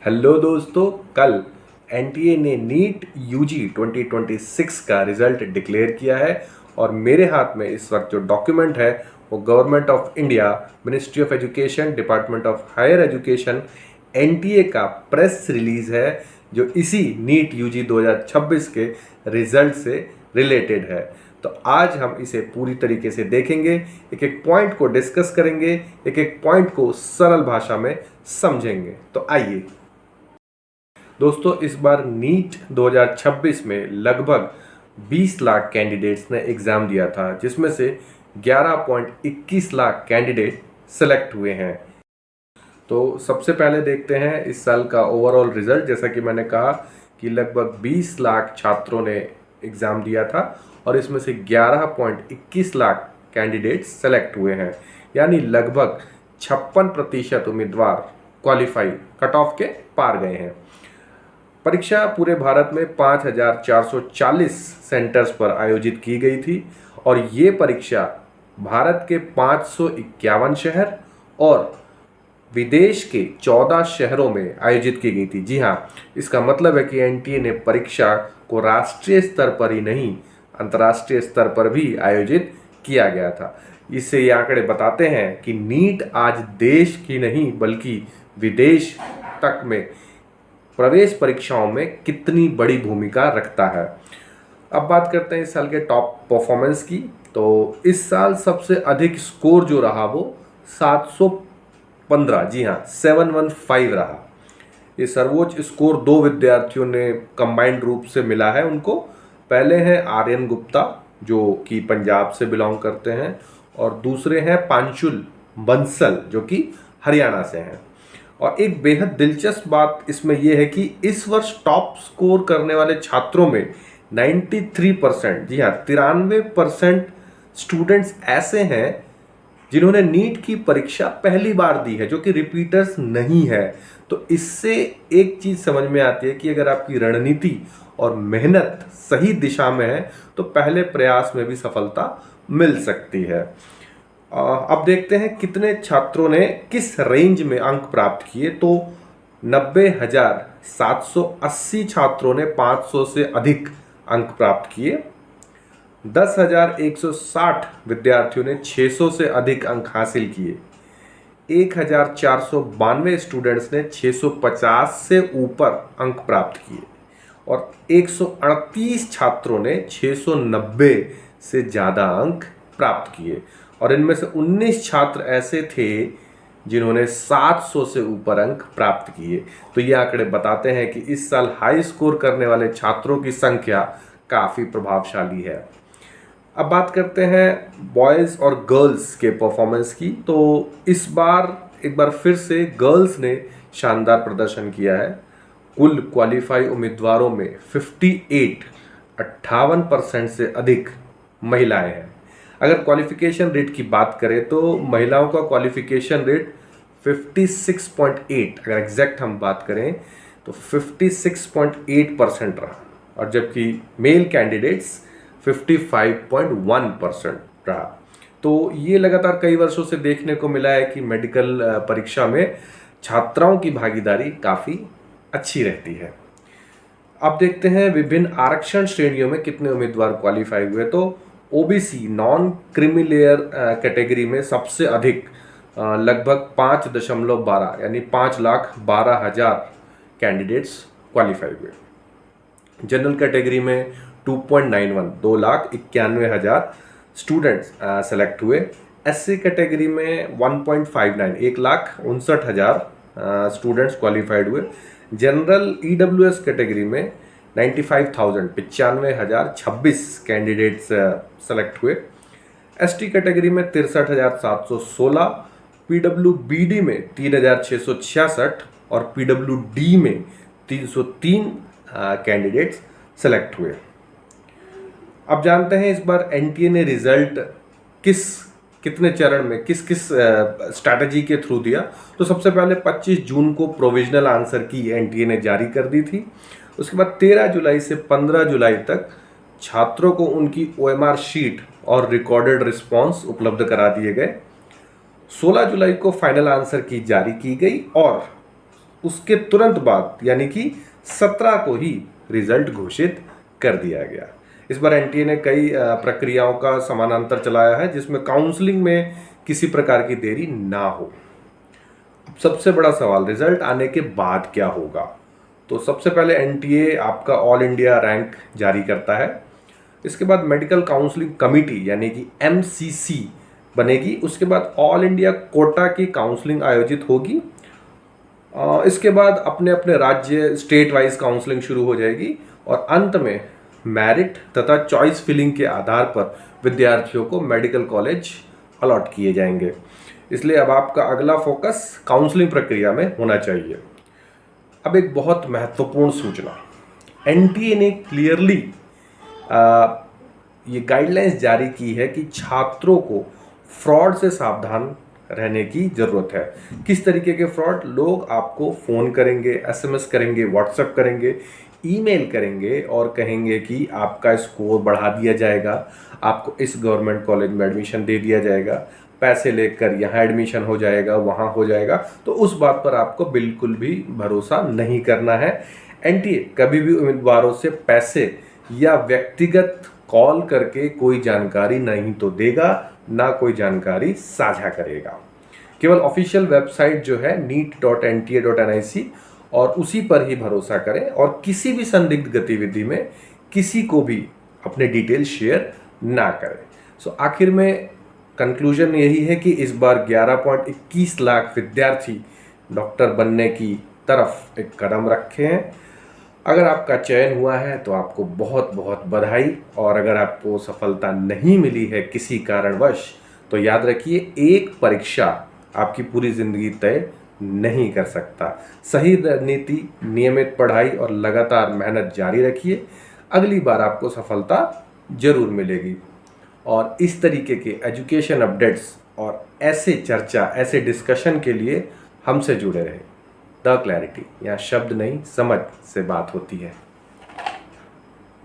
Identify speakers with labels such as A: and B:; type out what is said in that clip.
A: Hello दोस्तों, कल NTA ने नीट यूजी 2026 का रिजल्ट डिक्लेयर किया है और मेरे हाथ में इस वक्त जो डॉक्यूमेंट है वो government of India, ministry of education, department of higher education, NTA का प्रेस रिलीज है जो इसी नीट यूजी 2026 के रिजल्ट से रिलेटेड है। तो आज हम इसे पूरी तरीके से देखेंगे, एक एक पॉइंट को डिस्कस करेंगे, एक एक पॉइंट को सरल भाषा में समझेंगे। तो आइए दोस्तों, इस बार नीट 2026 में लगभग 20 लाख कैंडिडेट्स ने एग्ज़ाम दिया था, जिसमें से 11.21 लाख कैंडिडेट सेलेक्ट हुए हैं। तो सबसे पहले देखते हैं इस साल का ओवरऑल रिजल्ट। जैसा कि मैंने कहा कि लगभग 20 लाख छात्रों ने एग्ज़ाम दिया था और इसमें से 11.21 लाख कैंडिडेट सेलेक्ट हुए हैं, यानी लगभग 56% उम्मीदवार क्वालिफाई कट ऑफ के पार गए हैं। परीक्षा पूरे भारत में 5,440 सेंटर्स पर आयोजित की गई थी और ये परीक्षा भारत के 551 शहर और विदेश के 14 शहरों में आयोजित की गई थी। जी हाँ, इसका मतलब है कि एनटीए ने परीक्षा को राष्ट्रीय स्तर पर ही नहीं, अंतर्राष्ट्रीय स्तर पर भी आयोजित किया गया था। इससे ये आंकड़े बताते हैं कि नीट आज देश की नहीं बल्कि विदेश तक में प्रवेश परीक्षाओं में कितनी बड़ी भूमिका रखता है। अब बात करते हैं इस साल के टॉप परफॉर्मेंस की। तो इस साल सबसे अधिक स्कोर जो रहा वो 715, जी हाँ 715 रहा। ये सर्वोच्च स्कोर दो विद्यार्थियों ने कंबाइंड रूप से मिला है उनको। पहले हैं आर्यन गुप्ता जो कि पंजाब से बिलोंग करते हैं और दूसरे हैं पांशुल बंसल जो कि हरियाणा से हैं। और एक बेहद दिलचस्प बात इसमें यह है कि इस वर्ष टॉप स्कोर करने वाले छात्रों में 93%, जी हाँ 93% स्टूडेंट्स ऐसे हैं जिन्होंने नीट की परीक्षा पहली बार दी है, जो कि रिपीटर्स नहीं है। तो इससे एक चीज़ समझ में आती है कि अगर आपकी रणनीति और मेहनत सही दिशा में है तो पहले प्रयास में भी सफलता मिल सकती है। अब देखते हैं कितने छात्रों ने किस रेंज में अंक प्राप्त किए। तो 90,780 छात्रों ने 500 से अधिक अंक प्राप्त किए। 10,160 विद्यार्थियों ने 600 से अधिक अंक हासिल किए। 1,492 स्टूडेंट्स ने 650 से ऊपर अंक प्राप्त किए और 138 छात्रों ने 690 से ज़्यादा अंक प्राप्त किए और इनमें से 19 छात्र ऐसे थे जिन्होंने 700 से ऊपर अंक प्राप्त किए। तो ये आंकड़े बताते हैं कि इस साल हाई स्कोर करने वाले छात्रों की संख्या काफ़ी प्रभावशाली है। अब बात करते हैं बॉयज़ और गर्ल्स के परफॉर्मेंस की। तो इस बार एक बार फिर से गर्ल्स ने शानदार प्रदर्शन किया है। कुल क्वालिफाई उम्मीदवारों में 58% से अधिक महिलाएं हैं। अगर क्वालिफिकेशन रेट की बात करें तो महिलाओं का क्वालिफिकेशन रेट 56.8, अगर एग्जैक्ट हम बात करें तो 56.8% रहा और जबकि मेल कैंडिडेट्स 55.1% रहा। तो ये लगातार कई वर्षों से देखने को मिला है कि मेडिकल परीक्षा में छात्राओं की भागीदारी काफ़ी अच्छी रहती है। अब देखते हैं विभिन्न आरक्षण श्रेणियों में कितने उम्मीदवार क्वालिफाई हुए। तो OBC non creamy layer category में सबसे अधिक लगभग 5.12 यानी 5,12,000 कैंडिडेट्स क्वालिफाई हुए। जनरल कैटेगरी में 2.91 2,91,000 स्टूडेंट्स सेलेक्ट हुए। एससी कैटेगरी में 1.59 1,59,000 स्टूडेंट्स क्वालिफाइड हुए। जनरल ईडब्ल्यूएस कैटेगरी में 95,000 95,026 कैंडिडेट्स सेलेक्ट हुए। एसटी कैटेगरी में 63,716, पीडब्ल्यूबीडी में 3,666 और पीडब्ल्यूडी में 303 कैंडिडेट्स सेलेक्ट हुए। अब जानते हैं इस बार एनटीए ने रिजल्ट कितने चरण में किस स्ट्रैटेजी के थ्रू दिया। तो सबसे पहले 25 जून को प्रोविजनल आंसर की एनटीए ने जारी कर दी थी। उसके बाद 13 जुलाई से 15 जुलाई तक छात्रों को उनकी ओएमआर शीट और रिकॉर्डेड रिस्पॉन्स उपलब्ध करा दिए गए। 16 जुलाई को फाइनल आंसर की जारी की गई और उसके तुरंत बाद यानी कि 17 को ही रिजल्ट घोषित कर दिया गया। इस बार एनटीए ने कई प्रक्रियाओं का समानांतर चलाया है जिसमें काउंसलिंग में किसी प्रकार की देरी ना हो। सबसे बड़ा सवाल, रिजल्ट आने के बाद क्या होगा? तो सबसे पहले एनटीए आपका ऑल इंडिया रैंक जारी करता है। इसके बाद मेडिकल काउंसलिंग कमेटी यानी कि एमसीसी बनेगी। उसके बाद ऑल इंडिया कोटा की काउंसलिंग आयोजित होगी। इसके बाद अपने अपने राज्य स्टेट वाइज काउंसलिंग शुरू हो जाएगी और अंत में मेरिट तथा चॉइस फिलिंग के आधार पर विद्यार्थियों को मेडिकल कॉलेज अलॉट किए जाएंगे। इसलिए अब आपका अगला फोकस काउंसलिंग प्रक्रिया में होना चाहिए। अब एक बहुत महत्वपूर्ण सूचना, एनटीए ने क्लियरली ये गाइडलाइंस जारी की है कि छात्रों को फ्रॉड से सावधान रहने की ज़रूरत है। किस तरीके के फ्रॉड? लोग आपको फ़ोन करेंगे, एसएमएस करेंगे, व्हाट्सएप करेंगे, ईमेल करेंगे और कहेंगे कि आपका स्कोर बढ़ा दिया जाएगा, आपको इस गवर्नमेंट कॉलेज में एडमिशन दे दिया जाएगा, पैसे लेकर यहाँ एडमिशन हो जाएगा, वहाँ हो जाएगा। तो उस बात पर आपको बिल्कुल भी भरोसा नहीं करना है। एनटीए कभी भी उम्मीदवारों से पैसे या व्यक्तिगत कॉल करके कोई जानकारी नहीं तो देगा, ना कोई जानकारी साझा करेगा। केवल ऑफिशियल वेबसाइट जो है neet.nta.nic और उसी पर ही भरोसा करें और किसी भी संदिग्ध गतिविधि में किसी को भी अपने डिटेल शेयर ना करें। सो आखिर में कंक्लूजन यही है कि इस बार 11.21 लाख विद्यार्थी डॉक्टर बनने की तरफ एक कदम रखे हैं। अगर आपका चयन हुआ है तो आपको बहुत बहुत बधाई, और अगर आपको सफलता नहीं मिली है किसी कारणवश तो याद रखिए, एक परीक्षा आपकी पूरी जिंदगी तय नहीं कर सकता। सही रणनीति, नियमित पढ़ाई और लगातार मेहनत जारी रखिए, अगली बार आपको सफलता जरूर मिलेगी। और इस तरीके के एजुकेशन अपडेट्स और ऐसे चर्चा, ऐसे डिस्कशन के लिए हमसे जुड़े रहें। द क्लैरिटी, यहाँ शब्द नहीं समझ से बात होती है।